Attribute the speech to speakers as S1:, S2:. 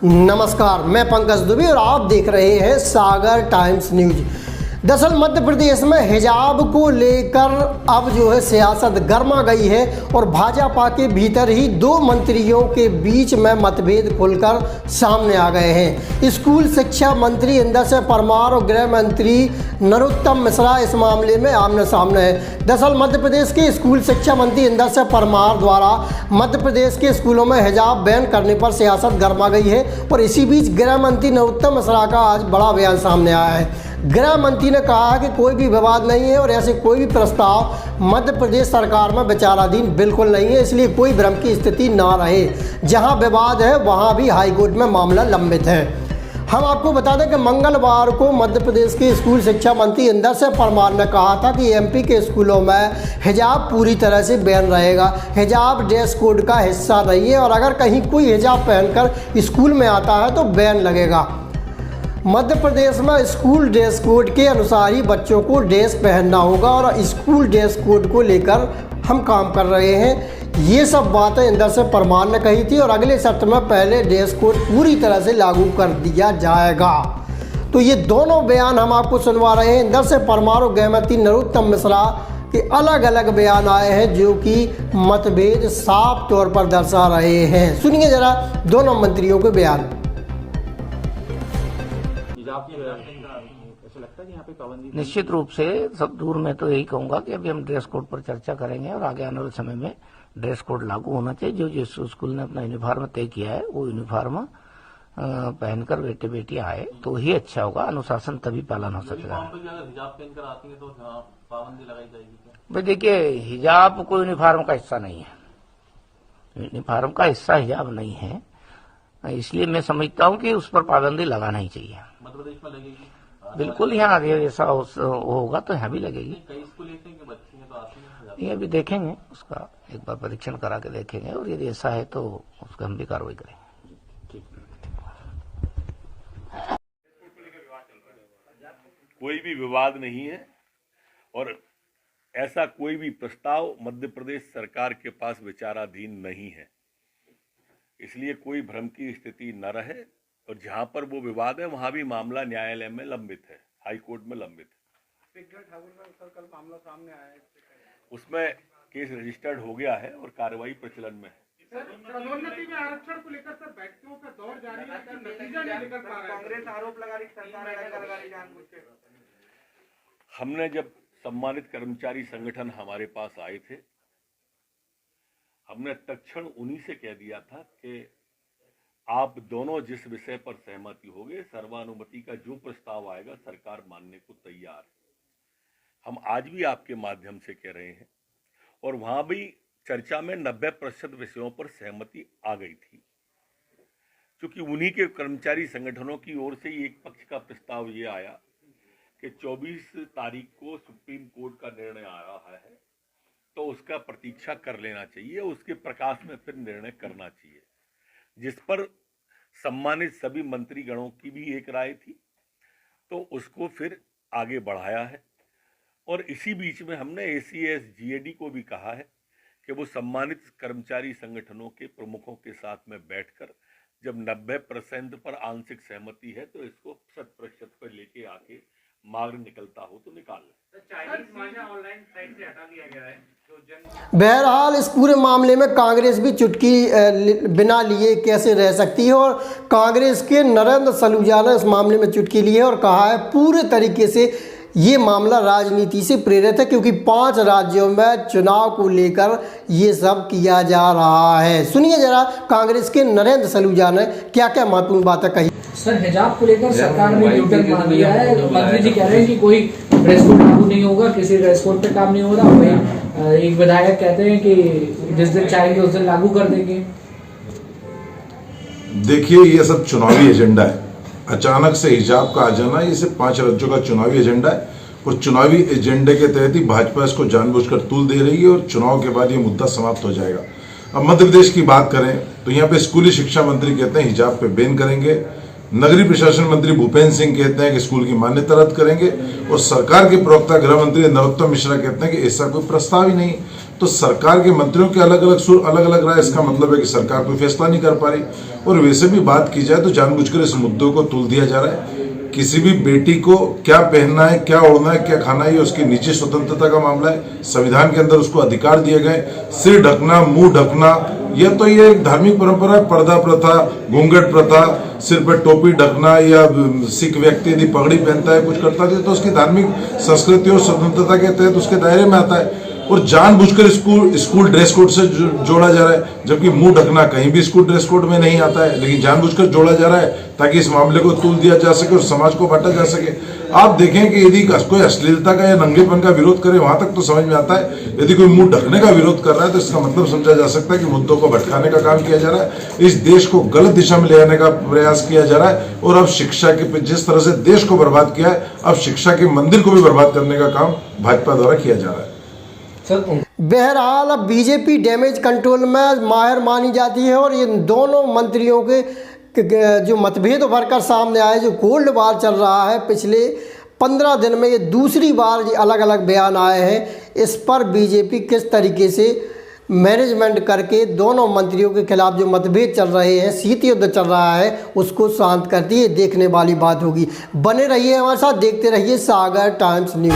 S1: नमस्कार, मैं पंकज दुबे और आप देख रहे हैं सागर टाइम्स न्यूज। दरअसल मध्य प्रदेश में हिजाब को लेकर अब जो है सियासत गर्मा गई है और भाजपा के भीतर ही दो मंत्रियों के बीच में मतभेद खुलकर सामने आ गए हैं। स्कूल शिक्षा मंत्री इंदर सिंह परमार और गृह मंत्री नरोत्तम मिश्रा इस मामले में आमने सामने है। दरअसल मध्य प्रदेश के स्कूल शिक्षा मंत्री इंदर सिंह परमार द्वारा मध्य प्रदेश के स्कूलों में हिजाब बैन करने पर सियासत गर्मा गई है और इसी बीच गृह मंत्री नरोत्तम मिश्रा का आज बड़ा बयान सामने आया है। गृह मंत्री ने कहा कि कोई भी विवाद नहीं है और ऐसे कोई भी प्रस्ताव मध्य प्रदेश सरकार में विचाराधीन बिल्कुल नहीं है, इसलिए कोई भ्रम की स्थिति ना रहे। जहां विवाद है वहां भी हाईकोर्ट में मामला लंबित है। हम आपको बता दें कि मंगलवार को मध्य प्रदेश के स्कूल शिक्षा मंत्री इंदर सिंह परमार ने कहा था कि एमपी के स्कूलों में हिजाब पूरी तरह से बैन रहेगा। हिजाब ड्रेस कोड का हिस्सा नहीं है और अगर कहीं कोई हिजाब पहनकर स्कूल में आता है तो बैन लगेगा। मध्य प्रदेश में स्कूल ड्रेस कोड के अनुसार ही बच्चों को ड्रेस पहनना होगा और स्कूल ड्रेस कोड को लेकर हम काम कर रहे हैं। ये सब बातें इंदर सिंह परमार ने कही थी और अगले सत्र में पहले ड्रेस कोड पूरी तरह से लागू कर दिया जाएगा। तो ये दोनों बयान हम आपको सुनवा रहे हैं। इंदर सिंह परमार और गृह मंत्री नरोत्तम मिश्रा के अलग अलग बयान आए हैं जो कि मतभेद साफ तौर पर दर्शा रहे हैं। सुनिए जरा दोनों मंत्रियों के बयान।
S2: निश्चित रूप से सब दूर में तो यही कहूंगा कि अभी हम ड्रेस कोड पर चर्चा करेंगे और आगे आने वाले समय में ड्रेस कोड लागू होना चाहिए। जो जिस स्कूल ने अपना यूनिफॉर्म तय किया है वो यूनिफॉर्म पहनकर बेटे बेटियां आए तो ही अच्छा होगा, अनुशासन तभी पालन हो सकेगा।
S3: हिजाब पहनकर आती है तो पाबंदी लगाई जाएगी क्या?
S2: भाई देखिए, हिजाब कोई यूनिफॉर्म का हिस्सा नहीं है। यूनिफॉर्म का हिस्सा हिजाब नहीं है, इसलिए मैं समझता हूँ कि उस पर पाबंदी लगाना ही चाहिए।
S3: मध्य प्रदेश में लगेगी?
S2: बिल्कुल, यहाँ आगे ऐसा होगा तो यहाँ भी लगेगी।
S3: कई स्कूल ऐसे हैं कि बच्चे तो आते हैं।
S2: ये अभी देखेंगे, उसका एक बार परीक्षण करा के देखेंगे और यदि ऐसा है तो उसका हम भी कार्रवाई करेंगे।
S4: कोई भी विवाद नहीं है और ऐसा कोई भी प्रस्ताव मध्य प्रदेश सरकार के पास विचाराधीन नहीं है, इसलिए कोई भ्रम की स्थिति न रहे। और जहां पर वो विवाद है वहां भी मामला न्यायालय में लंबित है, हाई कोर्ट में लंबित है।
S5: कल मामला सामने आया है,
S4: उसमें केस रजिस्टर्ड हो गया है और कार्रवाई प्रचलन में है।
S5: पदोन्नति में आरक्षण को लेकर सर बैठकों का दौर जारी है, नतीजा नहीं निकल पा रहा है। कांग्रेस आरोप लगा रही सरकार।
S4: हमने जब सम्मानित कर्मचारी संगठन हमारे पास आए थे, हमने तत्क्षण उन्हीं से कह दिया था कि आप दोनों जिस विषय पर सहमति होगे, सर्वानुमति का जो प्रस्ताव आएगा सरकार मानने को तैयार है। हम आज भी आपके माध्यम से कह रहे हैं और वहां भी चर्चा में 90% विषयों पर सहमति आ गई थी, क्योंकि उन्हीं के कर्मचारी संगठनों की ओर से एक पक्ष का प्रस्ताव ये आया कि 24 तारीख को सुप्रीम कोर्ट का निर्णय आ रहा है तो उसका प्रतीक्षा कर लेना चाहिए, उसके प्रकाश में फिर निर्णय करना चाहिए, जिस पर सम्मानित सभी मंत्रीगणों की भी एक राय थी। तो उसको फिर आगे बढ़ाया है और इसी बीच में हमने ACS GAD को भी कहा है कि वो सम्मानित कर्मचारी संगठनों के प्रमुखों के साथ में बैठकर जब 90% पर आंशिक सहमति है तो इसको 100% पर लेके आके मार्ग निकलता हो तो निकाल लें।
S5: ऑनलाइन साइट से हटा दिया गया है।
S1: बहरहाल इस पूरे मामले में कांग्रेस भी चुटकी बिना लिए कैसे रह सकती है और कांग्रेस के नरेंद्र सलूजा ने इस मामले में चुटकी ली है और कहा है पूरे तरीके से ये मामला राजनीति से प्रेरित है, क्योंकि 5 राज्यों में चुनाव को लेकर ये सब किया जा रहा है। सुनिए जरा कांग्रेस के नरेंद्र सलूजा ने क्या क्या महत्वपूर्ण बातें कही।
S6: सर, हिजाब को लेकर सरकार ने न्यूटन मान लिया है। मंत्री जी कह रहे हैं कि कोई ड्रेस कोड लागू नहीं होगा, किसी ड्रेस कोड पे काम नहीं होगा। वही एक विधायक कहते हैं कि जिस दिन चाहेंगे उस दिन लागू कर देंगे।
S7: देखिए, ये सब चुनावी एजेंडा है। अचानक से हिजाब का आ जाना, ये सिर्फ 5 राज्यों का चुनावी एजेंडा है और चुनावी एजेंडे के तहत ही भाजपा इसको जानबूझकर तूल दे रही है और चुनाव के बाद ये मुद्दा समाप्त हो जाएगा। अब मध्य प्रदेश की बात करें तो यहाँ पे स्कूली शिक्षा मंत्री कहते हैं हिजाब पे बैन करेंगे, नगरीय प्रशासन मंत्री भूपेंद्र सिंह कहते हैं कि स्कूल की मान्यता रद्द करेंगे और सरकार के प्रवक्ता गृह मंत्री नरोत्तम मिश्रा कहते हैं कि ऐसा कोई प्रस्ताव ही नहीं। तो सरकार के मंत्रियों के अलग अलग सुर, अलग अलग राय, इसका मतलब है कि सरकार कोई फैसला नहीं कर पा रही। और वैसे भी बात की जाए तो जानबूझकर इस मुद्दों को तुल दिया जा रहा है। किसी भी बेटी को क्या पहनना है, क्या ओढ़ना है, क्या खाना है, ये उसकी निजी स्वतंत्रता का मामला है। संविधान के अंदर उसको अधिकार दिए गए। सिर ढकना, मुंह ढकना, यह तो ये एक धार्मिक परंपरा है। पर्दा प्रथा, घूंघट प्रथा, सिर पर टोपी ढकना, या सिख व्यक्ति यदि पगड़ी पहनता है, कुछ करता है, तो उसकी धार्मिक संस्कृति और स्वतंत्रता के तहत उसके दायरे में आता है। और जानबूझकर स्कूल ड्रेस कोड से जोड़ा जा रहा है, जबकि मुंह ढकना कहीं भी स्कूल ड्रेस कोड में नहीं आता है, लेकिन जानबूझकर जोड़ा जा रहा है ताकि इस मामले को तुल दिया जा सके और समाज को बांटा जा सके। आप देखें कि यदि कोई अश्लीलता का या नंगेपन का विरोध करे, वहां तक तो समझ में आता है। यदि कोई मुंह ढकने का विरोध कर रहा है तो इसका मतलब समझा जा सकता है कि मुद्दों को भटकाने का काम किया जा रहा है, इस देश को गलत दिशा में ले आने का प्रयास किया जा रहा है। और अब शिक्षा के जिस तरह से देश को बर्बाद किया है, अब शिक्षा के मंदिर को भी बर्बाद करने का काम भाजपा द्वारा किया जा रहा है।
S1: बहरहाल अब बीजेपी डैमेज कंट्रोल में माहिर मानी जाती है और इन दोनों मंत्रियों के जो मतभेद उभर कर सामने आए, जो कोल्ड वार चल रहा है पिछले 15 दिन में, ये दूसरी बार अलग अलग बयान आए हैं। इस पर बीजेपी किस तरीके से मैनेजमेंट करके दोनों मंत्रियों के खिलाफ जो मतभेद चल रहे हैं, शीत युद्ध चल रहा है, उसको शांत करती है, देखने वाली बात होगी। बने रहिए हमारे साथ, देखते रहिए सागर टाइम्स न्यूज़।